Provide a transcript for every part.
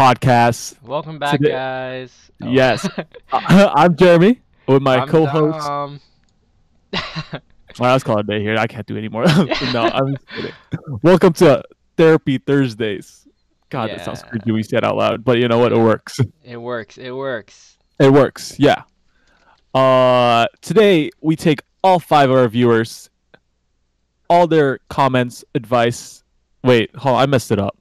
Podcast. Welcome back, Today, guys. Oh. yes, I'm Jeremy with my I'm co-host. Dom. Well, let's call it a day here. I can't do anymore. No, I'm just kidding. Welcome to Therapy Thursdays. God, that sounds Yeah, creepy when you say it out loud, but you know what? It yeah. works. It works. It works. It works. Yeah. Today we take all five of our viewers, all their comments, advice. Wait, hold on, I messed it up.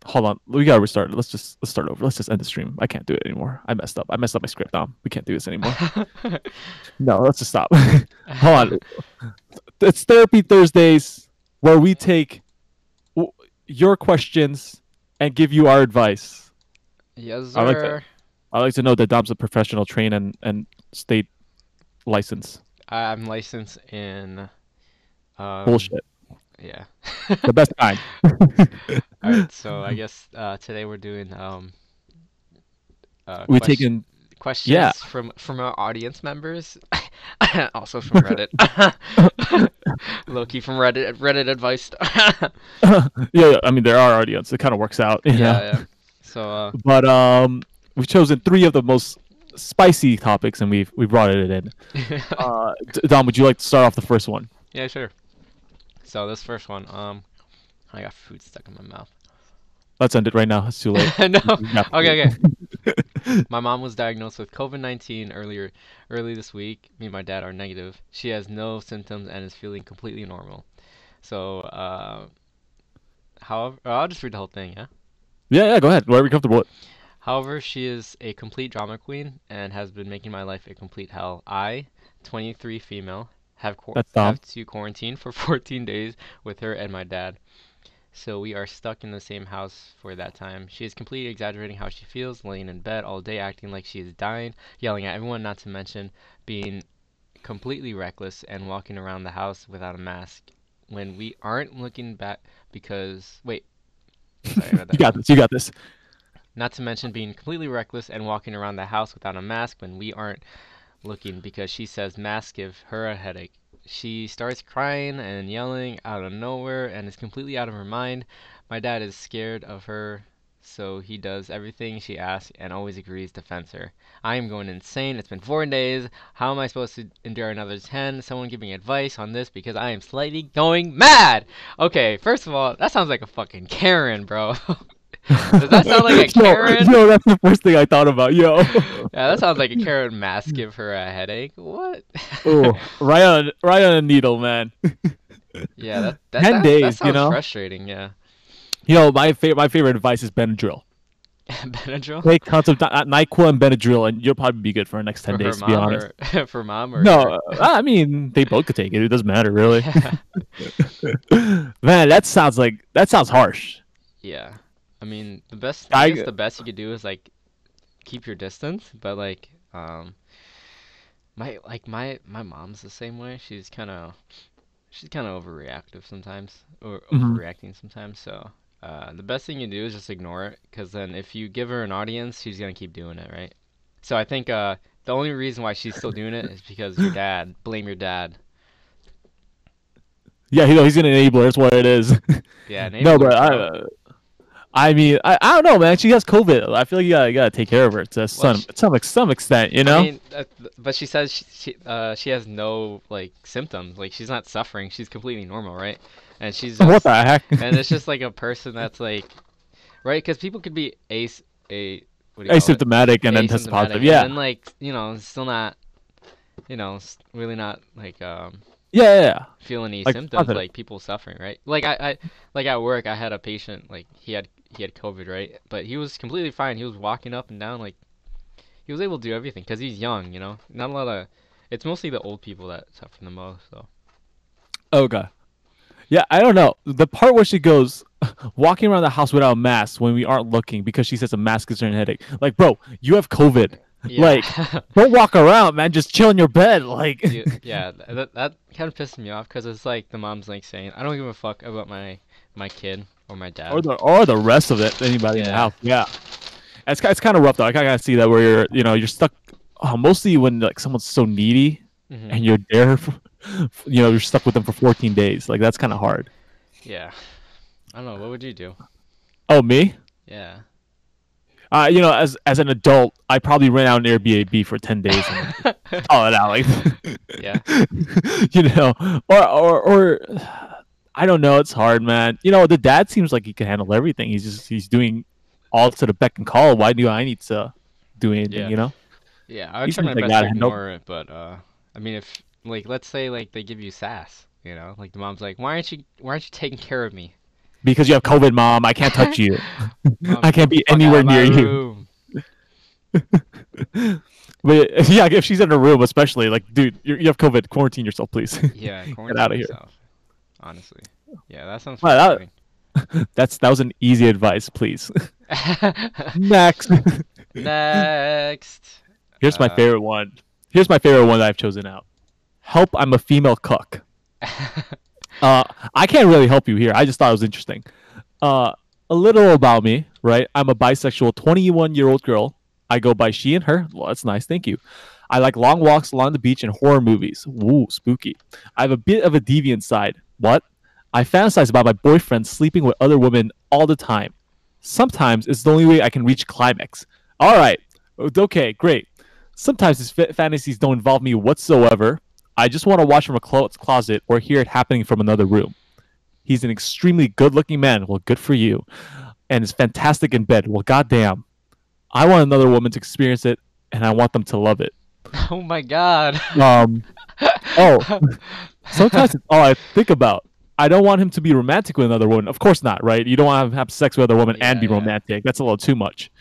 Hold on, we gotta restart. Let's start over. Let's just end the stream. I can't do it anymore. I messed up. I messed up my script. Dom. We can't do this anymore. No, let's just stop. Hold on. It's Therapy Thursdays where we take your questions and give you our advice. Yes, I like that. sir. I like to know that Dom's a professional train and state license. I'm licensed in. Um. Bullshit. Yeah. The best kind. All right. So I guess today we're doing We taking yeah. questions from our audience members, also from Reddit. Low key from Reddit. Reddit advice. Yeah, I mean there are audience. It kind of works out, Yeah. So But we've chosen three of the most spicy topics, and we brought it in. Dom, would you like to start off the first one? yeah, sure. So this first one, I got food stuck in my mouth. Let's end it right now. It's too late. No. Yeah. Okay. My mom was diagnosed with COVID-19 early this week. Me and my dad are negative. She has no symptoms and is feeling completely normal. So, however, I'll just read the whole thing, yeah? Yeah. Go ahead. Wherever you're comfortable with. However, she is a complete drama queen and has been making my life a complete hell. I, 23 female, That's Dom. have to quarantine for 14 days with her and my dad. So we are stuck in the same house for that time. She is completely exaggerating how she feels, laying in bed all day, acting like she is dying, yelling at everyone, not to mention being completely reckless and walking around the house without a mask when we aren't looking back because wait, sorry about You that. got this. You got this. Not to mention being completely reckless and walking around the house without a mask when we aren't looking because she says masks give her a headache. She starts crying and yelling out of nowhere and is completely out of her mind. My dad is scared of her, so he does everything she asks and always agrees to fence her. I am going insane. It's been 4 days. How am I supposed to endure another 10? Someone give me advice on this because I am slightly going mad. Okay, first of all, that sounds like a fucking Karen, bro. Does that sound like a Karen? Yo, that's the first thing I thought about. Yo. Yeah, that sounds like a Karen mask give her a headache. What? Oh, right on a needle, man. Yeah, 10 days, that sounds frustrating. Yeah. Yo, my favorite advice is Benadryl. Benadryl Take tons of Nyquil and Benadryl, and you'll probably be good for the next 10 for her days. To be mom honest. or for mom or her? No, I mean they both could take it. It doesn't matter really. Man, that sounds harsh. Yeah. I mean, I I guess the best you could do is like keep your distance, but like my mom's the same way. She's kind of overreactive sometimes or Mhm. overreacting sometimes. So the best thing you do is just ignore it, because then if you give her an audience, she's gonna keep doing it, right? So I think the only reason why she's still doing it is because your dad. Blame your dad. Yeah, he's an enabler. That's what it is. Yeah, No, but enablers, bro. I mean, I don't know, man. She has COVID. I feel like you gotta take care of her to Well, some extent, you I know. mean, but she says she has no like symptoms. Like she's not suffering. She's completely normal, right? And she's What just the heck? and it's just like a person that's like, right? Because people could be what do you call it? Asymptomatic and then test Asymptomatic, positive. and Yeah, then like still not really not like yeah. feel any Like symptoms positive. like people suffering, right? Like I like at work I had a patient, like he had COVID, right? But he was completely fine. He was walking up and down, like he was able to do everything because he's young, Not a lot of it's mostly the old people that suffer the most, so. Okay. Yeah, I don't know. The part where she goes walking around the house without a mask when we aren't looking because she says a mask gives her a headache. Like, bro, you have COVID. Yeah. Like, don't walk around, man. Just chill in your bed. Like, Yeah, that kind of pissed me off because it's like the mom's like saying, "I don't give a fuck about my kid or my or dad." the rest of it. Anybody in the Yeah. house. Yeah, it's kind of rough though. I kind of see that where you're stuck. Mostly when like someone's so needy Hmm. and you're there. You're stuck with them for 14 days. Like that's kind of hard. Yeah. I don't know. What would you do? Oh, me? Yeah. As an adult, I probably rent out an Airbnb for 10 days and then call it out. Like, Yeah. or I don't know. It's hard, man. The dad seems like he can handle everything. He's doing all to the beck and call. Why do I need to do anything? Yeah. Yeah, I would He try seems my like best that. to No, ignore it, but I mean, if like let's say like they give you sass, like the mom's like, why aren't you taking care of me? because you have COVID, mom. I can't touch you. Mom, I get can't the be fuck out anywhere of my near you. room. But yeah, if she's in a room, especially like, dude, you have COVID. Quarantine yourself, please. Yeah, Get out quarantine of here. yourself. Honestly. Yeah, that sounds Well, frustrating. that was an easy advice, please. Next. Next. Here's my Uh, favorite one. Here's my favorite one that I've chosen out. Help, I'm a female cuck. Uh, I can't really help you here. I just thought it was interesting. Uh, a little about me, right? I'm a bisexual 21-year-old girl. I go by she and her. Well, that's nice. Thank you. I like long walks along the beach and horror movies. Woo, spooky. I have a bit of a deviant side. What? I fantasize about my boyfriend sleeping with other women all the time. Sometimes it's the only way I can reach climax. All right. Okay, great. Sometimes his fantasies don't involve me whatsoever. I just want to watch from a closet or hear it happening from another room. He's an extremely good looking man. Well, good for you. And is fantastic in bed. Well, goddamn. I want another woman to experience it and I want them to love it. oh my God. Um, oh, sometimes it's all I think about. I don't want him to be romantic with another woman. Of course not, right? You don't want to have sex with another woman and Yeah, be yeah. romantic. That's a little too much.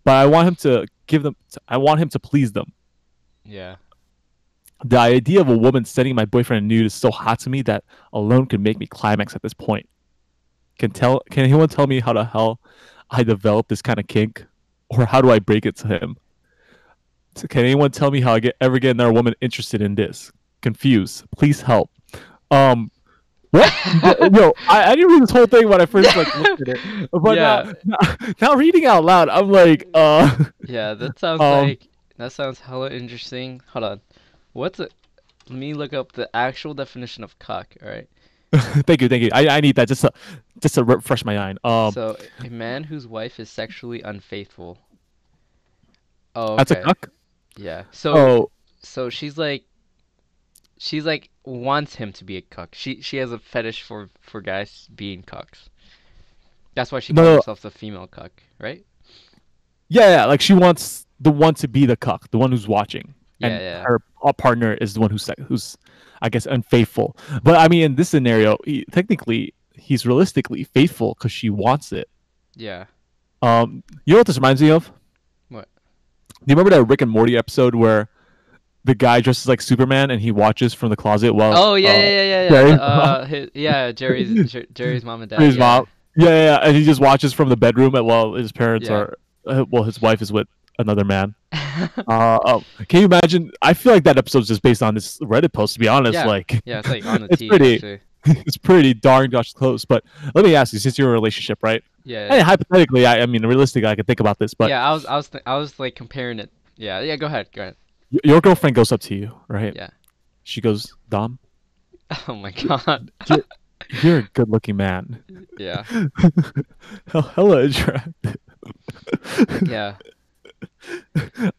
But I want him to I want him to please them. Yeah. The idea of a woman sending my boyfriend a nude is so hot to me that alone could make me climax at this point. Can anyone tell me how the hell I developed this kind of kink? Or how do I break it to him? So can anyone tell me how ever get another woman interested in this? Confused. Please help. Um, what? Yo, I didn't read this whole thing when I first looked at it, but Yeah. now reading out loud, I'm like, Yeah, that sounds um, like that sounds hella interesting. Hold on. What's it? Let me look up the actual definition of cuck, all right? thank you. I need that just to refresh my mind. So, a man whose wife is sexually unfaithful. Oh, That's a okay. cuck. Yeah. So, Oh so she's like wants him to be a cuck. She has a fetish for guys being cucks. That's why she no, calls no, herself the female cuck, right? yeah. Like she wants the one to be the cuck, the one who's watching, Yeah, and yeah. her partner is the one who's I guess unfaithful. But I mean, in this scenario, technically he's realistically faithful because she wants it. Yeah. You know what this reminds me of? Do What? you remember that Rick and Morty episode where the guy dresses like Superman and he watches from the closet while Oh, yeah, yeah, yeah, yeah, yeah. Jerry, Yeah, Jerry's mom and dad. his Yeah. mom, yeah, and he just watches from the bedroom while his parents Yeah. are, his wife is with another man. Can you imagine? I feel like that episode's just based on this Reddit post. To be honest, Yeah. like Yeah, it's like on the it's T pretty, actually. it's pretty darn gosh close. But let me ask you, since you're in a relationship, right? Yeah, Hey, yeah. hypothetically, I mean, realistically, I could think about this, but Yeah, I was like comparing it. Yeah, yeah, go ahead. Go ahead. your girlfriend goes up to you, right? Yeah. She goes, Dom, Oh my God. you're, you're a good-looking man. Yeah. Hella attractive. Yeah.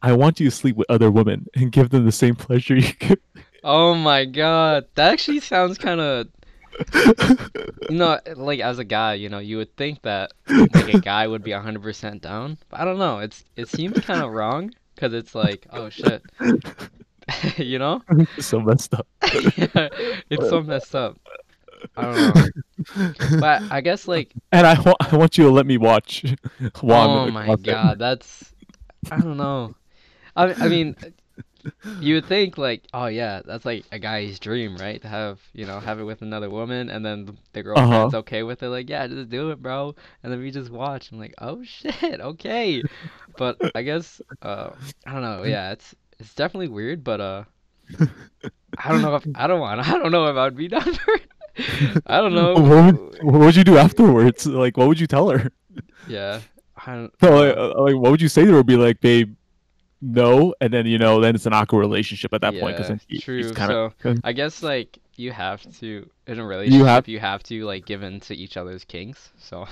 I want you to sleep with other women and give them the same pleasure you give. Oh my God. That actually sounds kind of, like as a guy, you would think that like a guy would be 100% down. But I don't know. It seems kind of wrong because it's like, oh shit. You know? So messed up. Yeah, it's so messed up. I don't know. But I guess like, And I want you to let me watch while I'm oh in the my closet. God, I don't know. I mean, you would think like, oh yeah, that's like a guy's dream, right? To have it with another woman, and then the Uh huh. girlfriend's okay with it. Like, yeah, just do it, bro. And then we just watch. I'm like, oh shit, okay. But I guess, I don't know. Yeah, it's definitely weird, but I don't know if I don't know if I'd be down for it. I don't know. What would you do afterwards? Like, what would you tell her? Yeah, I don't, No, I don't like, know. what would you say to her? Be like, babe, no, and then then it's an awkward relationship at that point because Yeah, then she's true. kind So of I guess like you have to in a you have relationship you have to like give in to each other's kinks. So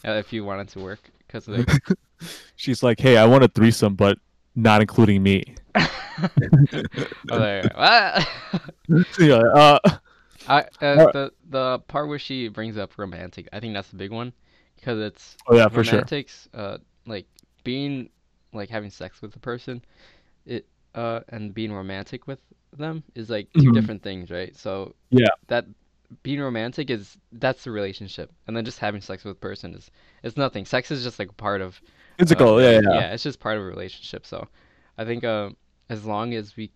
if you want it to work, Cause like, She's like, hey, I want a threesome, but not including me. I'm like, what? Yeah, uh, The part where she brings up romantic, I think that's the big one, because it's oh yeah, for sure. romantics, like being like having sex with a person, it and being romantic with them is like two Hmm. different things, right? So Yeah, that being romantic is that's the relationship, and then just having sex with a person is it's nothing. Sex is just like part of physical. Yeah, yeah. yeah, it's just part of a relationship. So I think as long as we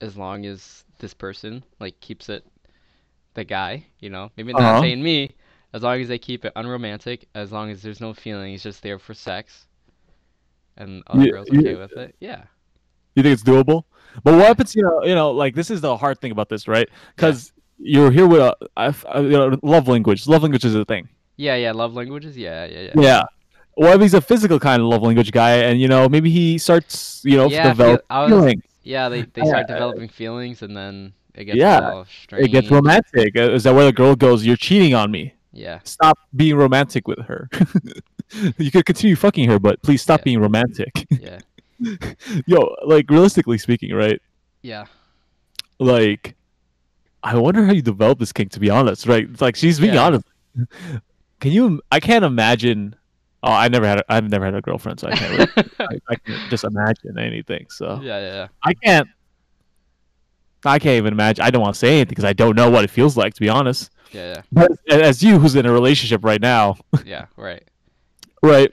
as long as this person like keeps it the guy, maybe Uh not huh. saying me, as long as they keep it unromantic, as long as there's no feelings, just there for sex, and other You, girls okay you with it, yeah, you think it's doable? But what yeah, happens? Like this is the hard thing about this, right? yeah, Because you're here with love language. Love language is a thing. yeah. Love languages, yeah. Yeah. What if he's a physical kind of love language guy, and maybe he starts, Yeah, develop feelings. yeah, they start developing feelings and then it gets a Yeah, little it gets strange. romantic. Is that where the girl goes? You're cheating on me. Yeah, Stop being romantic with her. You could continue fucking her, but please stop yeah, being romantic. yeah, Yo, like realistically speaking, right? yeah, Like, I wonder how you develop this kink. To be honest, right? It's like she's being yeah. honest. Can you? I can't imagine. Oh, I've never had a girlfriend, so I can't really. I can't just imagine anything. So Yeah. I can't. I can't even imagine. I don't want to say anything because I don't know what it feels like, to be honest. Yeah, But as you, who's in a relationship right now, yeah, right. right?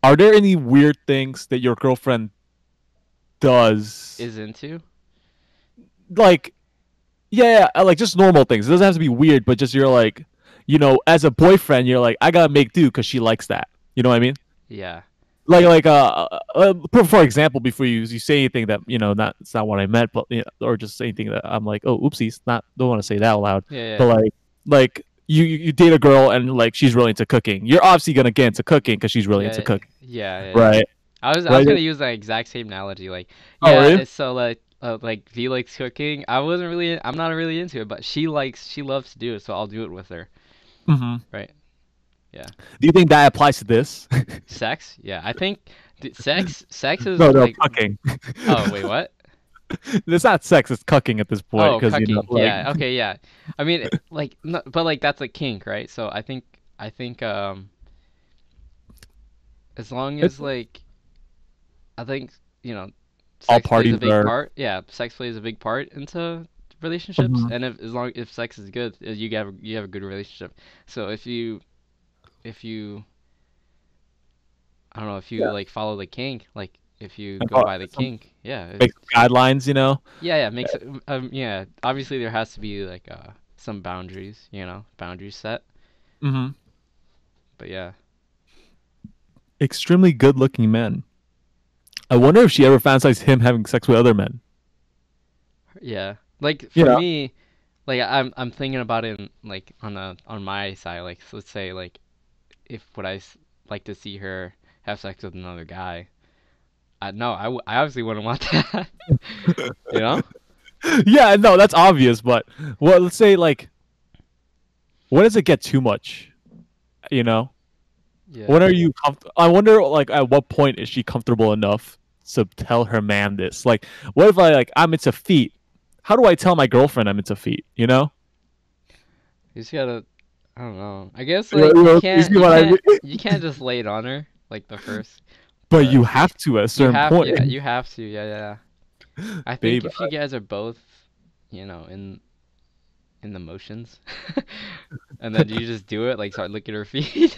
Are there any weird things that your girlfriend does? Is into? Like, yeah, like just normal things. It doesn't have to be weird, but just you're like, as a boyfriend, you're like, I gotta make do because she likes that. You know what I mean? Yeah. For example, before you say anything that not it's not what I meant, but or just anything that I'm like, oh, oopsies, not don't want to say that out loud. Yeah. But like you date a girl and like she's really into cooking. You're obviously gonna get into cooking because she's really into Yeah. cooking, Yeah. right? I was Right? gonna use that exact same analogy. Like, Oh, yeah, really? it's so like V likes cooking. I'm not really into it, but she loves to do it, so I'll do it with her. Hmm. Right? Yeah. Do you think that applies to this? Sex? Yeah, I think sex is No, like. cooking. Oh, wait, what? It's not sex; it's cucking at this point Oh, because cucking. like. Yeah. Okay. Yeah. I mean, like, no, but like that's a kink, right? So I think as long It's as like I think all sex plays a parties big are. part. Yeah, sex plays a big part into relationships, Mhm. and if sex is good, you have a good relationship. So if you I don't know if you Yeah, like follow the kink, like if you and go by the some kink, yeah, make some guidelines. yeah, makes it yeah. Obviously, there has to be like some boundaries, boundaries set. Hmm. But yeah, Extremely good-looking men. I wonder if she ever fantasized him having sex with other men. yeah. Like You for know? me, like I'm thinking about it like on my side. Like so let's say like if would like to see her have sex with another guy. No, I obviously wouldn't want that. You know? Yeah, no, that's obvious. But let's say like, when does it get too much? You know, Yeah. when are you? I wonder, like, at what point is she comfortable enough to tell her man this? Like, what if I'm into feet? How do I tell my girlfriend I'm into feet? You know? You just gotta. I don't know. I guess You like you see what I mean? you can't just lay it on her like the first, But but you have to at a certain point, yeah, you have to. Yeah. I think babe. if you guys are both, in the motions, and then you just do it, like start licking her feet.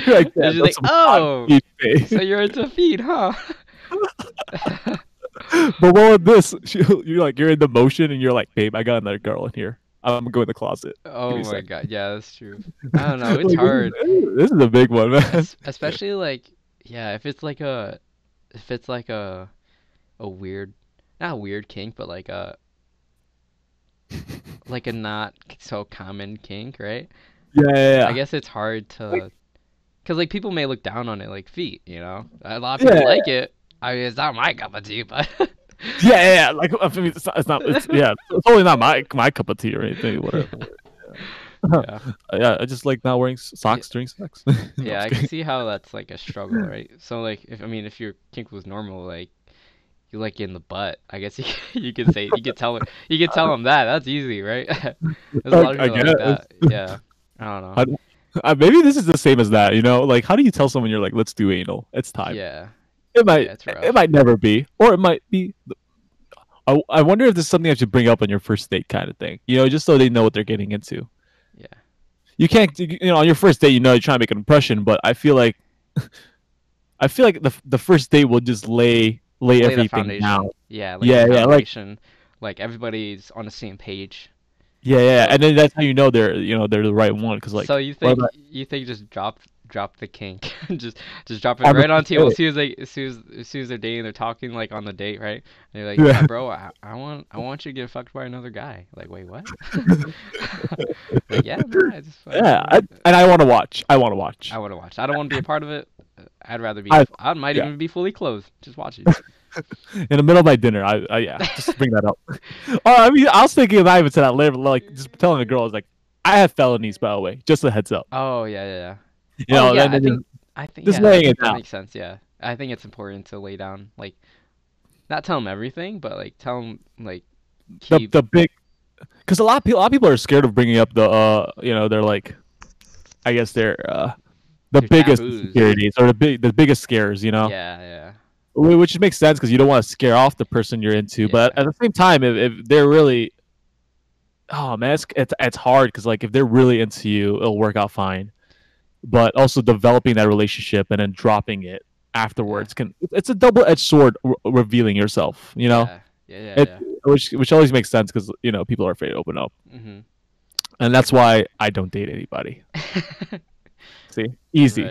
You're like, And damn, she's that's like, some hot "Oh, feet, so babe. you're into feet, huh?" But what with this? You're in the motion and you're like, babe, I got another girl in here. I'm gonna go in the closet. Give Oh me a my second. God, yeah, that's true. I don't know, it's Like hard. this is a big one, man. Especially like, yeah, if it's like a weird, not a weird kink, but like a not so common kink, right? Yeah, yeah, I yeah. guess it's hard to, cause like people may look down on it, like feet, A lot of people Yeah, like it. I mean, it's not my cup of tea, but Like, I mean, it's not, yeah, it's totally not my cup of tea or anything, whatever. Yeah. Yeah, I just like not wearing Yeah, socks during sex. No, I'm yeah, just I can kidding. see how that's like a struggle, right? So like if I mean if your kink was normal, like you like in the butt, I guess you you could say you could tell them that. That's easy, right? There's a lot of I people like guess. that. Yeah. I don't know. I, maybe this is the same as that. Like how do you tell someone you're like, let's do anal? It's time. Yeah. It might Yeah, it's it rough. might never be, or it might be. I wonder if this is something I should bring up on your first date kind of thing. Just so they know what they're getting into. Yeah. You can't, on your first date, you're trying to make an impression, but I feel like the first date will just lay Lay the everything down. foundation. Yeah, like the Yeah, yeah, like foundation. Like everybody's on the same page. yeah, yeah, So and then that's how you know they're the right one because so like what about you think just drop the kink. Just drop it on the right on first table date? as soon as they're dating, they're talking like on the date, right? And they're like, "Yeah, Yeah. bro, I want you to get fucked by another guy." Like, "Wait, what?" Like, "Yeah, no, I just Yeah, fucking and I want to watch. I want to I watch. want to watch. I don't want to be a part of it. I'd rather be I I might Yeah. even be fully clothed just watching." In the middle of my dinner, I yeah, just bring that up. Oh, I mean, I was thinking not even to that level, like just telling a girl, I was like, I have felonies, by the way, just a heads up. Oh, yeah, yeah, yeah. You Oh, know, yeah, then, then I think just yeah, laying it that down. makes sense. Yeah. I think it's important to lay down like not tell them everything, but like tell them like The keep the big because a lot of people are scared of bringing up they're like I guess they're the your biggest taboos. insecurities or the biggest scares, Yeah, yeah, which makes sense because you don't want to scare off the person you're into, but yeah, at the same time, if they're really oh man, it's hard because like if they're really into you, it'll work out fine. But also developing that relationship and then dropping it yeah, afterwards it's a double-edged sword revealing yourself, yeah, yeah, yeah, it yeah. which always makes sense because people are afraid to open up, Mhm. and that's why I don't date anybody. See, easy.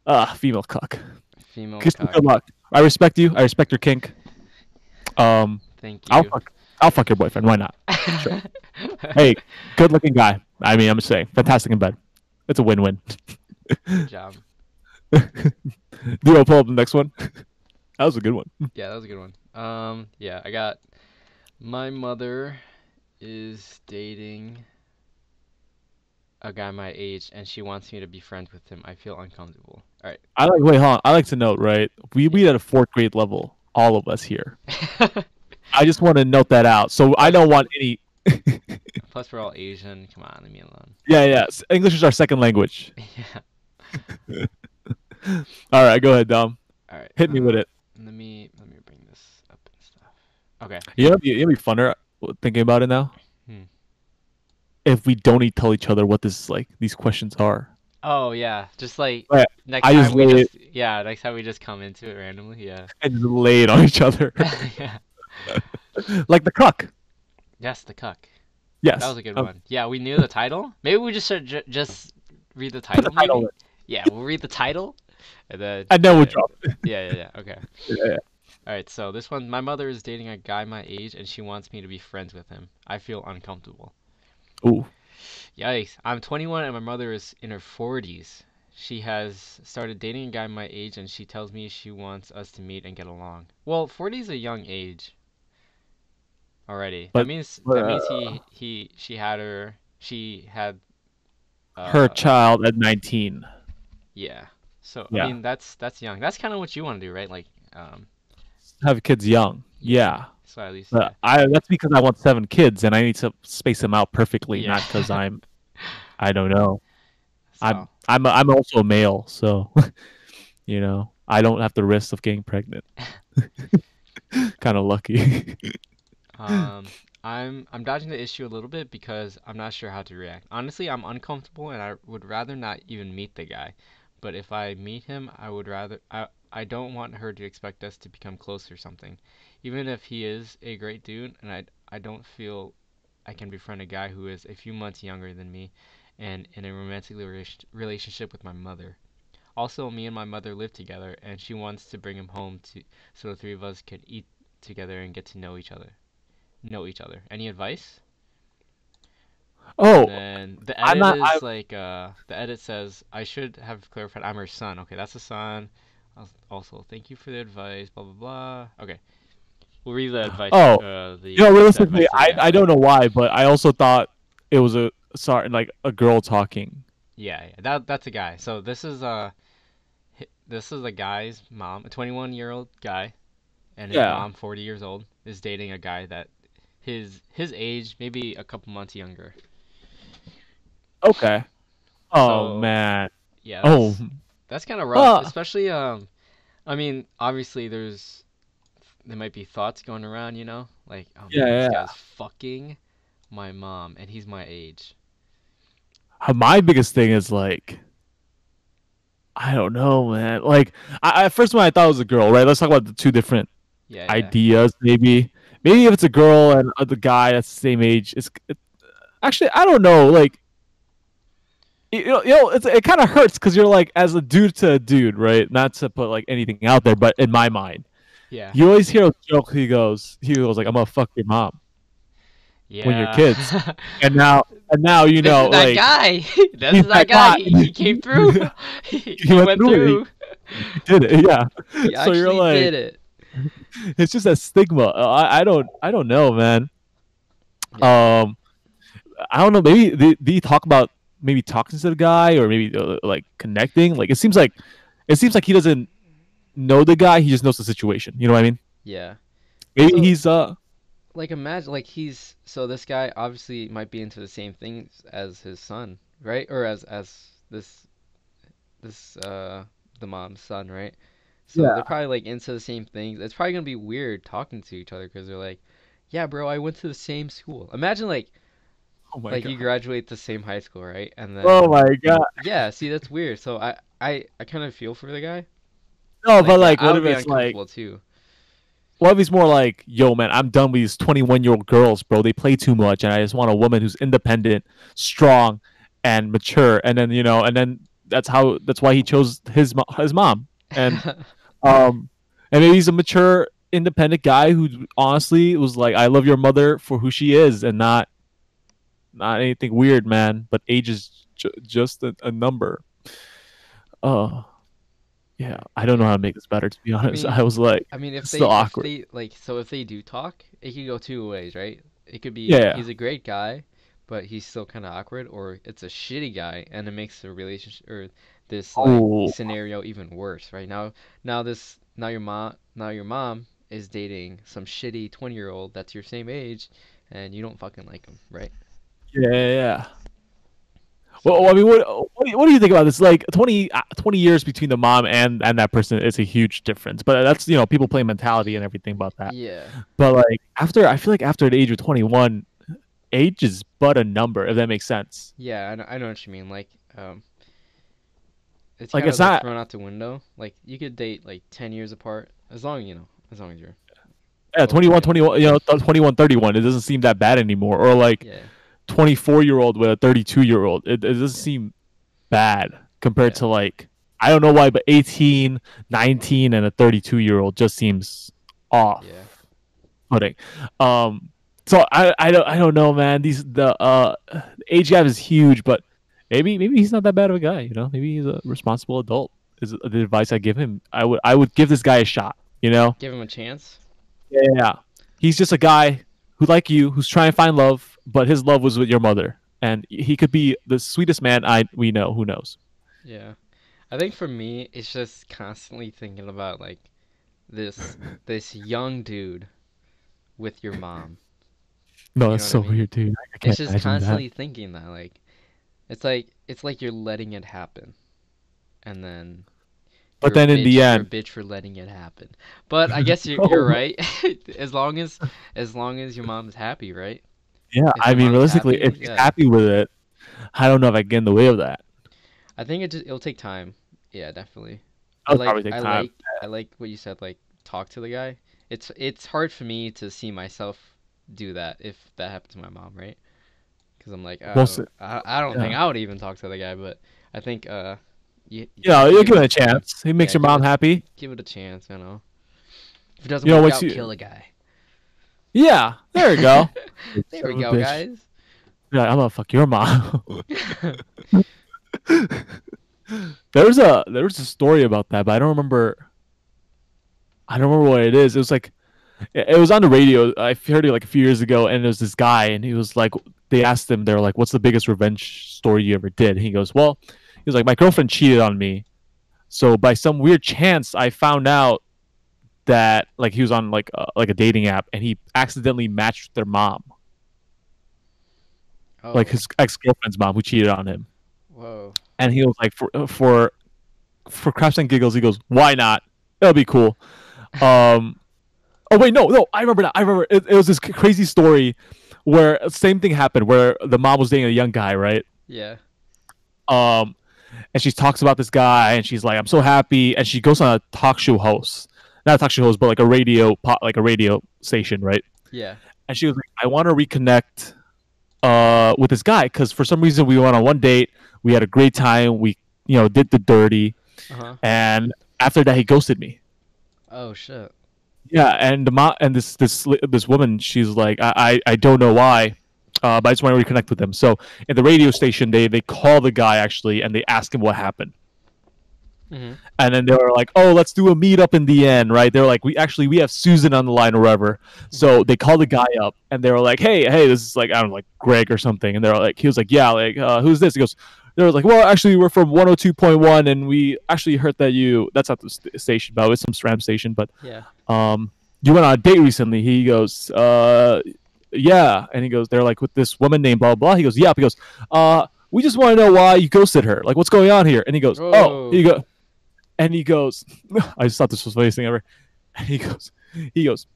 Right. Female cuck. Female Kiss me cock. good luck. I respect you. I respect your kink. Um, Thank I'll you. fuck. I'll fuck your boyfriend. Why not? Sure. Hey, good looking guy. I mean, I'm just saying, fantastic in bed. It's a win-win. Good job. Do you want to pull up the next one? That was a good one. Yeah, that was a good one. Yeah, I got my mother is dating a guy my age and she wants me to be friends with him. I feel uncomfortable. All right. Wait, hold on. I like to note, right? We Yeah. meet at a fourth grade level, all of us here. I just want to note that out, so I Plus don't want any. plus we're all Asian. Come on, leave me alone. Yeah, yeah. English is our second language. Yeah. All right, go ahead, Dom. All right. Hit me with it. Let me bring this up and stuff. Okay. It'd be funner thinking about it now. Hmm. If we don't tell each other what these questions are. Oh yeah, just like Right. next I just time we lay it just yeah, next time we just come into it randomly. Yeah. and just lay it on each other. Yeah. Like the cuck. Yes, the cuck. That Yes. was a good one. Yeah, we knew the title. Maybe we just should just read the Put the title. title Maybe. in. Yeah, we'll read the title, and then And then we'll yeah, drop it. yeah. Okay. Yeah. All right. So this one, my mother is dating a guy my age, and she wants me to be friends with him. I feel uncomfortable. Ooh. Yikes! I'm 21, and my mother is in her 40s. She has started dating a guy my age, and she tells me she wants us to meet and get along. Well, 40 is a young age already. That But, means but she had her uh child at 19. yeah. So I Yeah. mean that's young. That's kind of what you want to do, right? Like Have kids young. yeah. Yeah. So at least But yeah. that's because I want 7 kids and I need to space them out perfectly, Yeah. not because I don't know. I'm So I'm I'm also a male, so I don't have the risk of getting pregnant. Kind of lucky. I'm dodging the issue a little bit because I'm not sure how to react. Honestly, I'm uncomfortable and I would rather not even meet the guy. But if I meet him, I don't want her to expect us to become close or something. Even if he is a great dude and I don't feel I can befriend a guy who is a few months younger than me and in a romantic relationship with my mother. Also, me and my mother live together and she wants to bring him home to so the three of us could eat together and get to know each other. Any advice? And Oh, then the I'm edit not. is like the edit says I should have clarified I'm her son. Okay, that's the son. Also, thank you for the advice. Blah blah blah. Okay, we'll read the advice. Oh, The realistically, advice I again. I don't know why, but I also thought it was a sorry like a girl talking. Yeah, yeah, that's a guy. So this is a guy's mom, a 21-year-old guy, and his Yeah. mom, 40 years old, is dating a guy that his age, maybe a couple months younger. Okay. Oh So man. yeah, Oh. that's kind of rough, Uh, especially I mean, obviously there might be thoughts going around, like, oh yeah, man, this yeah. guy's fucking my mom and he's my age. My biggest thing is like I don't know, man. Like I first one I thought it was a girl, right? Let's talk about the two different Yeah, yeah. ideas, maybe. Maybe if it's a girl and the guy that's the same age, actually I don't know. Like it kind of hurts because you're like as a dude to a dude, right? Not to put like anything out there, but in my mind, Yeah. you always hear a joke. He goes like, "I'm gonna fuck your mom" when you're Yeah. kids, and now This is that like guy. This he's is that that guy. guy. He came through. He He went went through it. through. He did it. Yeah. He So you're actually like, did it. it's just a stigma. I don't know, man. Yeah. Um, I don't know. Maybe they talk about maybe talking to the guy or maybe like connecting. Like it seems like he doesn't know the guy. He just knows the situation. You know what I mean? Yeah. Maybe So, he's like, imagine, like, so this guy obviously might be into the same things as his son, right? Or as this the mom's son, right? So they're yeah. probably like into the same things. It's probably gonna be weird talking to each other because they're like, yeah, bro, I went to the same school. Imagine Oh my like you god. graduate the same high school, right? And Oh then my god. yeah, see that's weird. So I kind of feel for the guy. No, Like but yeah, like, I what would if be it's like, uncomfortable too. what if he's more like, yo, man, I'm done with these 21-year-old girls, bro. They play too much, and I just want a woman who's independent, strong, and mature. And then that's why he chose his mom. Um, and maybe he's a mature, independent guy who honestly was like, I love your mother for who she is, and not anything weird, man. But age is just a number. Oh, yeah. I don't know Yeah. how to make this better. To be I honest, mean, I was like, I mean, it's still if awkward. they like, so if they do talk, it could go two ways, right? It could be Yeah. he's a great guy, but he's still kind of awkward, or it's a shitty guy, and it makes the relationship or this like Oh, scenario even worse, right? Now your mom is dating some shitty 20-year-old that's your same age, and you don't fucking like him, right? yeah, yeah, yeah. Well, So I mean, what do you think about this? Like 20 years between the mom and that person is a huge difference. But that's people play mentality and everything about that. yeah, But like I feel like after the age of 21, age is but a number. If that makes sense. yeah, I know what you mean. Like, it's Like kind it's of like not thrown out the window. Like you could date like 10 years apart as long as you're yeah both 21, right. 21, 21, 31. It doesn't seem that bad anymore. Or like Yeah, 24-year-old with a 32-year-old. It doesn't seem bad compared yeah, to like I don't know why, but 18, 19, and a 32-year-old just seems off yeah. putting. Um, so I don't know, man. The age gap is huge, but maybe he's not that bad of a guy. Maybe he's a responsible adult. Is the advice I give him. I would give this guy a shot. Give him a chance. Yeah. He's just a guy who like you, who's trying to find love, but his love was with your mother, and he could be the sweetest man we know. Who knows? Yeah. I think for me, it's just constantly thinking about like this this young dude with your mom. No, You that's know what I so mean? weird, dude. I It's can't just imagine that. constantly thinking that like it's like you're letting it happen, and then But then in the you're a end, bitch for letting it happen. But I guess you're oh, right. As long as your mom's happy, right? yeah. If I your mean, mom's realistically, if happy, he's yeah. happy with it, I don't know if I get in the way of that. I think it'll take time. Yeah, definitely. I That'll like probably take I time. like I like what you said, like talk to the guy. It's hard for me to see myself do that if that happened to my mom, right? Because I'm like, Most, I don't think yeah. I would even talk to the guy, but I think you Yeah, have to you'll give it a chance. He makes yeah, your mom happy. give it a chance, you know. If it doesn't You know work what out, you? kill the guy. Yeah, there you go. There Son we of a go, bitch. guys. Yeah, I'm gonna fuck your mom. there was a story about that, but I don't remember. I don't remember what it is. It was like it was on the radio. I heard it like a few years ago, and there was this guy, and he was like, they asked him, they're like, "What's the biggest revenge story you ever did?" He goes, "Well," he was like, "My girlfriend cheated on me, so by some weird chance, I found out that like he was on like a dating app, and he accidentally matched with their mom, like Oh, his ex girlfriend's mom who cheated on him." whoa. And he was like, for craps and giggles, he goes, "Why not? It'll be cool." Um, oh wait, no, I remember that. I remember it was this crazy story where same thing happened where the mom was dating a young guy, right? Yeah. Um, and she talks about this guy, and she's like, "I'm so happy," and she goes on a talk show host, not a talk show host, but like a like a radio station, right? Yeah. And she was like, "I want to reconnect with this guy because for some reason we went on one date, we had a great time, we did the dirty, Uh-huh. and after that he ghosted me." Oh shit. Yeah, and the and this woman, she's like, I don't know why, but I just want to reconnect with him. So in the radio station, they call the guy actually, and they ask him what happened. Mhm. And then they were like, "Oh, let's do a meetup in the end, right?" They're like, we have Susan on the line or whatever." Mhm. So they called the guy up, and they were like, "Hey, this is like I don't know, like Greg or something." And they're like, he was like, "Yeah, like who's this?" He goes, they were like, "Well, actually, we're from 102.1, and we actually heard that that's not the station, but it's some SRAM station, but Yeah. you went on a date recently." He goes, yeah. And he goes, they're like with this woman named blah blah. He goes, yeah. He goes, we just want to know why you ghosted her. Like, what's going on here? And he goes, oh, Whoa. he go, and he goes, I just thought this was the funniest thing ever. And he goes,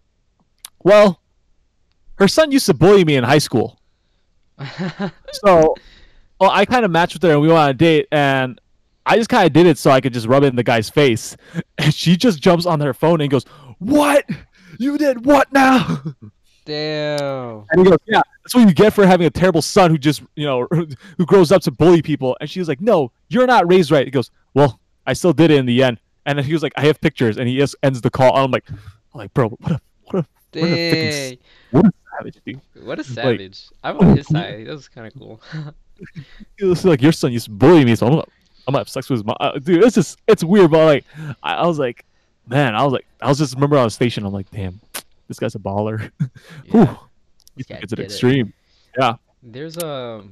well, her son used to bully me in high school, so well, I kind of matched with her, and we went on a date, and I just kind of did it so I could just rub it in the guy's face. And she just jumps on her phone and goes, "What? You did what now?" Damn. And he goes, "Yeah, that's what you get for having a terrible son who just, who grows up to bully people." And she was like, "No, you're not raised right." He goes, "Well, I still did it in the end." And then he was like, "I have pictures," and he just ends the call. I'm like, bro, what a freaking, Dang. what a savage, dude. What a Like, savage. I'm on his side. That was kind of cool. it was like your son used to bully me, so I'm gonna have sex with his mom. Dude, it's weird, but like, I was like, man, I was just remember on the station. I'm like, damn, this guy's a baller. Whew, Yeah. he This guy took it to the did it. extreme. Yeah. There's a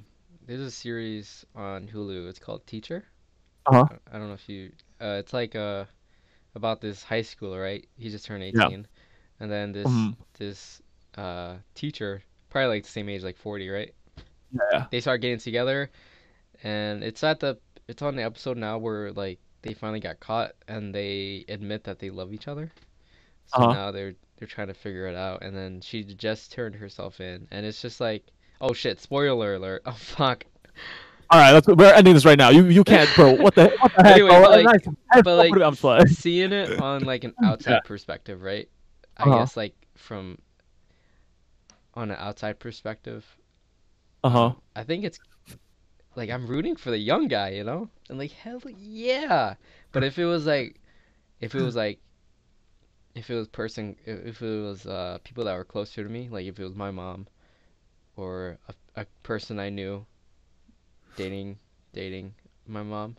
there's a series on Hulu. It's called Teacher. Uh huh. I don't know if you it's like about this high schooler, right? He just turned Yeah. 18. And then Mhm. this teacher, probably like the same age, like 40, right? Yeah. They start getting together, and it's on the episode now where like they finally got caught and they admit that they love each other. So Uh huh. now they're trying to figure it out, and then she just turned herself in, and it's just like, oh shit, spoiler alert. Oh fuck. All right, we're ending this right now. You can't, bro. What the heck, Anyway, bro? but like Nice, but like I'm sorry. seeing it on like an Yeah. outside perspective, right? I Uh huh. guess like from on an outside perspective, Uh huh. I think it's like I'm rooting for the young guy, you know? And like hell yeah. But if it was like if it was people that were closer to me, like if it was my mom or a person I knew dating dating my mom,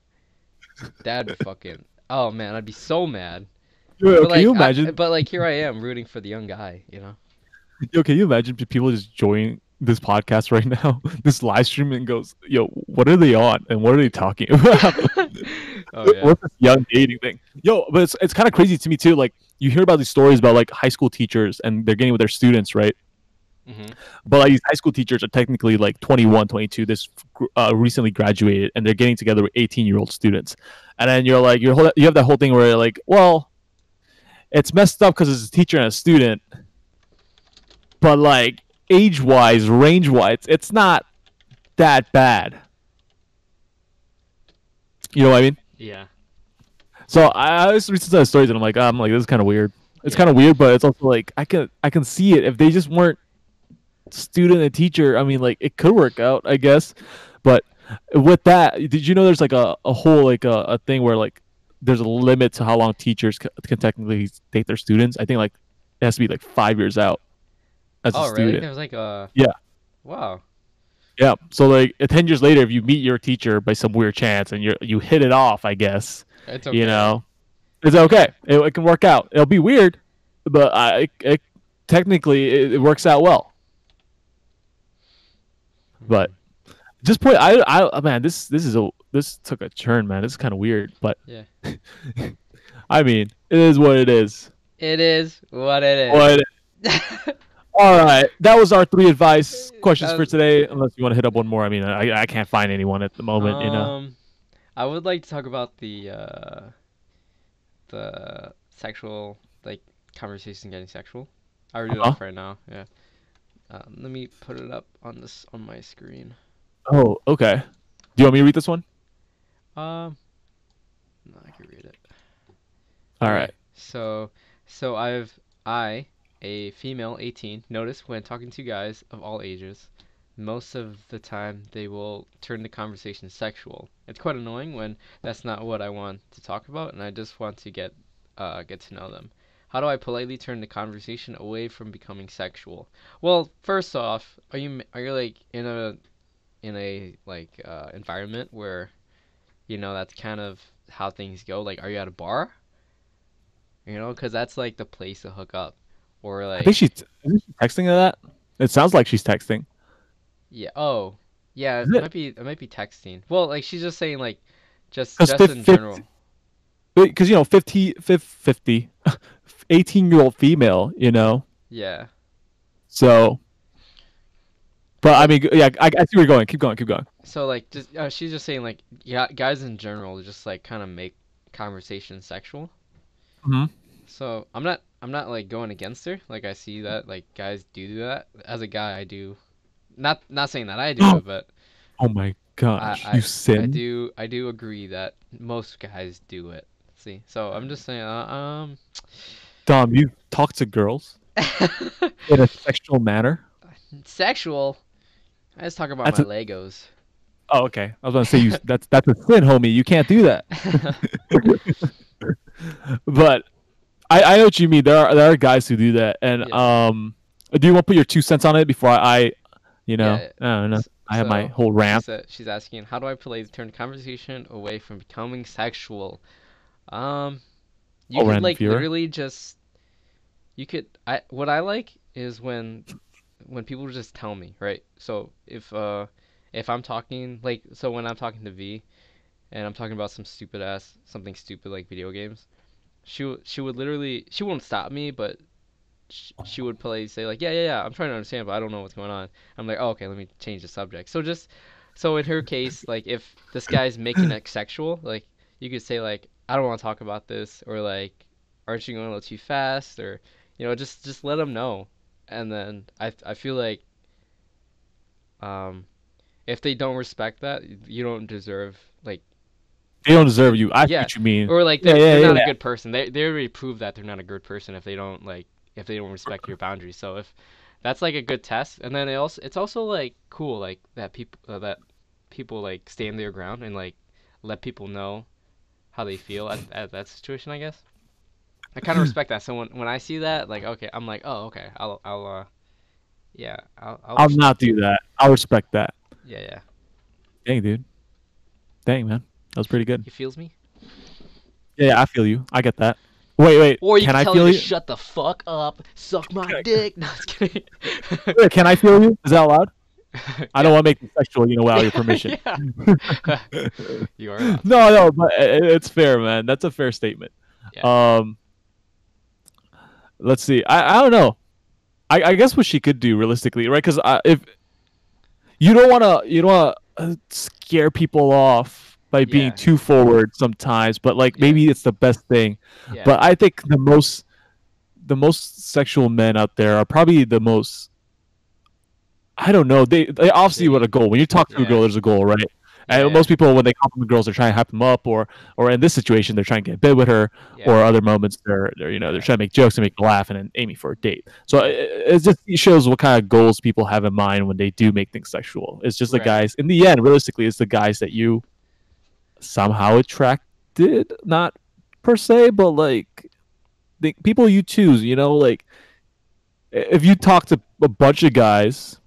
that'd fucking oh man, I'd be so mad. Yo, can you imagine? But like here I am rooting for the young guy, you know? Yo, can you imagine people just join this podcast right now, this live stream, and goes, "Yo, what are they on, and what are they talking about? Oh yeah. What's this young dating thing?" Yo, but it's kind of crazy to me too. Like you hear about these stories about like high school teachers, and they're getting with their students, right? Mhm. But like these high school teachers are technically like 21, 22. This recently graduated, and they're getting together with 18-year-old students. And then you have that whole thing where you're like, well, it's messed up because it's a teacher and a student, but like age wise, range wise, it's not that bad. You know what I mean? Yeah. So I was reading some stories, and I'm like, this is kind of weird. It's kind Yeah. of weird, but it's also like I can see it if they just weren't student and teacher. I mean, like it could work out, I guess. But with that, did you know there's like a whole like a thing where like there's a limit to how long teachers can technically date their students? I think like it has to be like 5 years out as a Oh really? student. There was like a Yeah. wow. Yeah. So like 10 years later, if you meet your teacher by some weird chance and you hit it off, I guess, It's you okay. know, it's okay. It can work out. It'll be weird, but technically it works out well. But Mhm. just point, man, this took a turn, man. This is kind of weird, but Yeah. I mean, it is what it is. It is what it is. What? All right, that was our three advice questions for That today. Unless you want to hit up one more, I mean, I can't find anyone at the moment, you know. um, I would like to talk about the sexual like conversation getting sexual. I already do Uh-huh. enough right now. Yeah. Let me put it up on this on my screen. Oh, okay. Do you want me to read this one? Um, no, I can read it. All Okay. right. So I, a female 18, notice when talking to guys of all ages, most of the time they will turn the conversation sexual. It's quite annoying when that's not what I want to talk about, and I just want to get to know them. How do I politely turn the conversation away from becoming sexual? Well, first off, are you like in a like environment where that's kind of how things go? Like, are you at a bar? Because that's like the place to hook up, or I think like, isn't she texting to that. It sounds like she's texting. yeah, oh, yeah, Is it? it might be texting. Well, like she's just saying like, just Because just in general. because 50, 18-year-old female, Yeah. So, but I So mean, yeah, I see where you're going. Keep going. Keep going. so like just she's just saying like, yeah, guys in general just like kind of make conversation sexual. Hmm. So I'm not like going against her. Like I see that like guys do that. As a guy, I do. Not saying that I do it, but Oh my I gosh, you I I sin. do I do agree that most guys do it. See, so I'm just saying, Dom, you talk to girls in a sexual manner. sexual. I just talk about That's my a, Legos. oh, okay. I was gonna say that's a sin, homie. You can't do that. But I know what you mean. There are guys who do that, and Yeah, do you want to put your 2 cents on it before yeah. I don't know. I have my So whole rant. she's asking, how do I politely turn the conversation away from becoming sexual? Um, you Whole could random like viewer. literally just you could I what I like is when people just tell me, right? So if I'm talking like so when I'm talking to V and I'm talking about something stupid like video games, she would literally she won't stop me, but she would probably say like, yeah, I'm trying to understand, but I don't know what's going on. I'm like, oh, okay, let me change the subject. So in her case, like if this guy's making it sexual, like you could say like, I don't want to talk about this, or like, aren't you going a little too fast, or just let them know. And then I feel like um if they don't respect that, you don't deserve like They don't deserve to you. I see yeah, what you mean. or like Yeah, they're yeah, not a yeah. good person. They already proved that they're not a good person if they don't respect your boundaries. So if that's like a good test, and then it's also like cool like that people like stand their ground and like let people know how they feel at that situation. I guess I kind of respect that. So when I see that, like okay, I'm like, oh okay, I'll yeah, I'll I'll not do that. I'll respect that. yeah. Dang, dude. Dang, man. That was pretty good. You feels me? Yeah, yeah, I feel you. I get that. Wait. Or you Can can I tell her feel to you? shut the fuck up, suck my dick. No, I was kidding. Wait, can I feel you? Is that allowed? I don't Yeah. want to make it sexual, without your permission. Yeah. You are allowed to. No, but it's fair, man. That's a fair statement. Yeah. Um, let's see. I don't know. I guess what she could do realistically, right? Because if you don't want to scare people off by being Yeah. too forward sometimes, but like Yeah. maybe it's the best thing. Yeah. But I think the most sexual men out there are probably the most. I don't know. They obviously want a They goal. When you talk to a girl, yeah. there's a goal, right? Yeah, And yeah. most people, when they compliment girls, they're trying to hype them up, or in this situation, they're trying to get in bed with her, Yeah. or other moments they're Yeah. trying to make jokes and make her laugh and then aiming for a date. So Yeah. it shows what kind of goals people have in mind when they do make things sexual. It's just the Right. guys. In the end, realistically, it's the guys that you somehow attracted, not per se, but like the people you choose. Like if you talk to a bunch of guys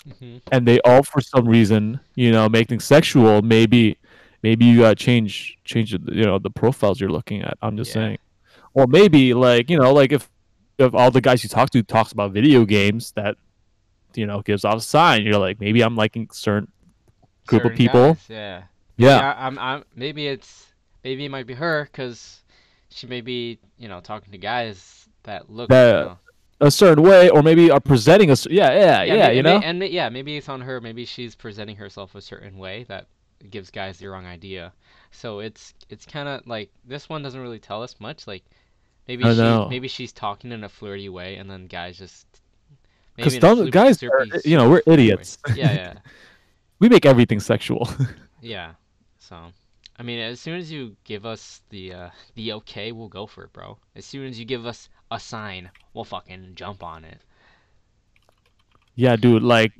Mhm. and they all for some reason make things sexual, maybe you gotta change the profiles you're looking at. I'm just Yeah. saying. Or maybe like like if all the guys you talk to talks about video games, that gives off a sign. You're like, maybe I'm liking certain group of Certain people. guys, yeah. Maybe Yeah. maybe it might be her because she may be, talking to guys that look, That a certain way, or maybe are presenting us. Yeah, yeah, yeah, yeah. yeah, maybe it's on her. Maybe she's presenting herself a certain way that gives guys the wrong idea. So it's kind of like this one doesn't really tell us much. Like I know. maybe she's talking in a flirty way, and then guys just maybe Because in a some guys are, we're superficial way. idiots. Yeah, yeah, We make everything sexual. yeah. So, I mean, as soon as you give us the okay, we'll go for it, bro. As soon as you give us a sign, we'll fucking jump on it. Yeah, dude. Like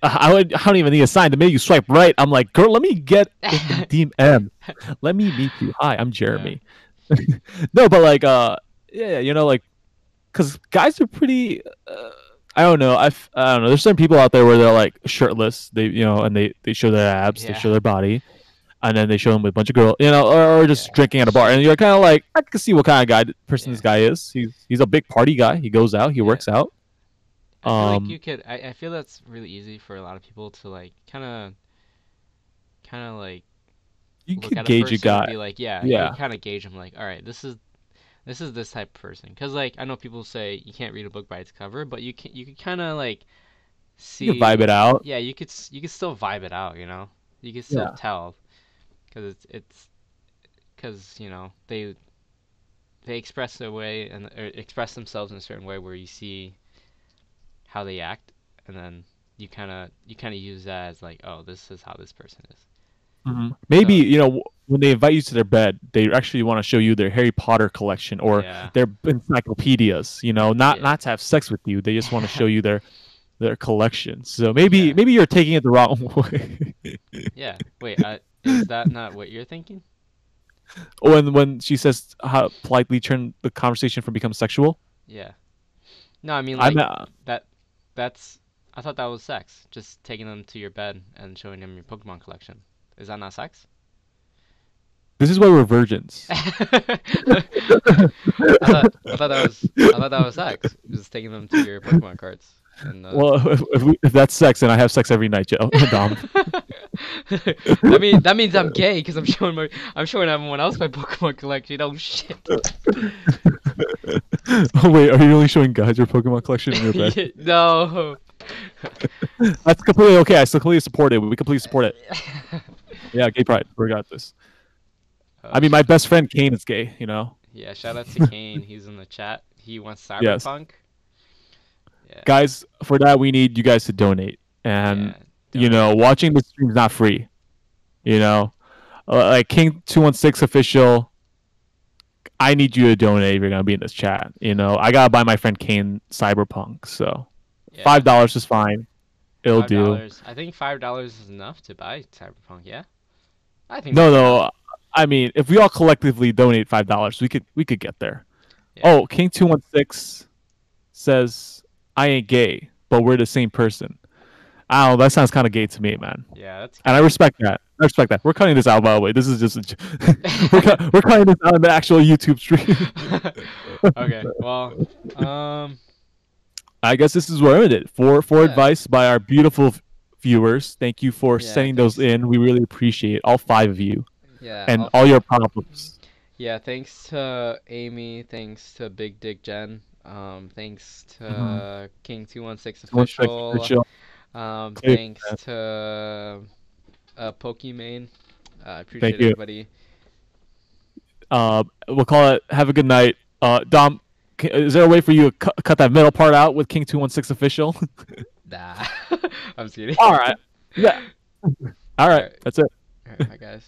I don't even need a sign. The minute you swipe right, I'm like, girl, let me get in the DM. Let me meet you. Hi, I'm Yeah, Jeremy. No, but like, yeah, like, because guys are pretty. I don't know. I don't know. There's certain people out there where they're like shirtless. They and they show their abs, they yeah, show their body, and then they show them with a bunch of girls, or just yeah. drinking at a bar, and you're kind of like, I can see what kind of person Yeah, this guy is. He's a big party guy. He goes out, he yeah. works out. I feel like you Um, could. I feel that's really easy for a lot of people to like, kind of like you look could at a gauge a person and guy. be like, yeah, you Yeah, could kind of gauge them like, all right, this is this type of person. Cause like I know people say you can't read a book by its cover, but you can kind of like you can vibe see, it out. yeah, you could still vibe it out, you know. You can still Yeah. tell because it's because they express their way and or express themselves in a certain way where you see how they act, and then you kind of use that as like, oh, this is how this person is. Maybe So when they invite you to their bed, they actually want to show you their Harry Potter collection or yeah, their encyclopedias. Not yeah, not to have sex with you. They just want to show you their collection. So yeah, maybe you're taking it the wrong way. yeah. Wait, is that not what you're thinking? When she says how politely turn the conversation from become sexual, Yeah. No, I mean I'm like that. That's I thought that was sex. Just taking them to your bed and showing them your Pokemon collection. Is that not sex? this is why we're virgins. I thought that was sex. Just taking them to your Pokemon cards. And Well, if that's sex, then I have sex every night, Joe. Dom. that means I'm gay because I'm showing everyone else my Pokemon collection. Oh shit. Oh wait, are you only showing guys your Pokemon collection in your bed? Yeah, no. That's completely okay. I still completely support it. We completely support it. Yeah, gay pride. We got this. Oh I mean, my shit. best friend Kane is gay. Yeah, shout out to Kane. He's in the chat. He wants Yes. Cyberpunk. Yeah. Guys, for that, we need you guys to donate. And, Yeah. Donate. watching the stream is not free. You know, like King216 official, I need you to donate if you're going to be in this chat. I got to buy my friend Kane Cyberpunk. So Yeah. $5 is fine. It'll do. $5. I think $5 is enough to buy Cyberpunk. Yeah. I think No, that's enough. no. I mean, if we all collectively donate $5, we could get there. Yeah. Oh, King216 says I ain't gay, but we're the same person. I don't know. That sounds kind of gay to me, man. Yeah, that's And I gay. respect that. I respect that. We're cutting this out, by the way. This is just we're cutting this out on the actual YouTube stream. Okay. Well, I guess this is where it ended. For yeah. advice by our beautiful viewers. Thank you for Yeah, sending those thanks. in. We really appreciate all 5 of you Yeah, and all all your five. problems. Yeah, thanks to Amy, thanks to Big Dick Jen, thanks Mm-hmm. to King216 One sec, official, chill. thanks to Pokimane. I Thank appreciate you. everybody. We'll call it. Have a good night. Dom, is there a way for you to cut that middle part out with King216 official? Nah, I'm just kidding. All right. Yeah. All All right. right, That's it. all right, bye guys.